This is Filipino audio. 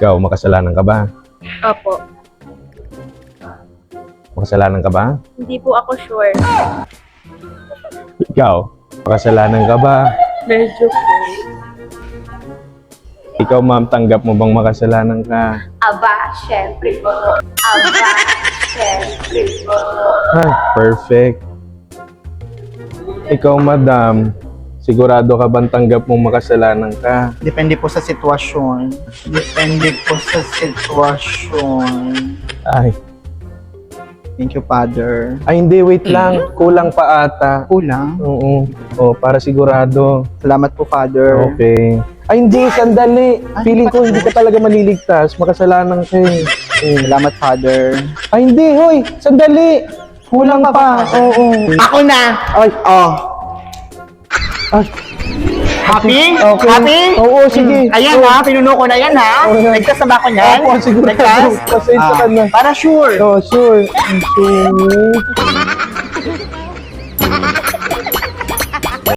Ikaw, makasalanan ka ba? Opo. Makasalanan ka ba? Hindi po ako sure. Ikaw, makasalanan ka ba? Medyo po. Ikaw, ma'am, tanggap mo bang makasalanan ka? Aba, syempre po. Aba, syempre po. Ah, perfect. Ikaw, madam, sigurado ka bang tanggap mong makasalanan ka? Depende po sa sitwasyon. Depende po sa sitwasyon. Ay, Thank you, Father. hindi, wait lang. Kulang pa ata. Kulang. Oo. Oh, para sigurado. Salamat po, Father. Okay. Ay, hindi, sandali. Feeling ko hindi ka talaga maliligtas. Makasalanan ka eh. Salamat, Father. Ay, hindi, hoy. Sandali. Kulang pa. Oo. Ako na! Ay, Oh, ay. happy? Okay. Happy? Oo, sige. Ayan ha, pinuno ko na yan ha. Okay. Nagkas na ba ako niyan? Opo, siguro. Nagkas? Pasensya ka na. Para sure. Oh, sure. Sure.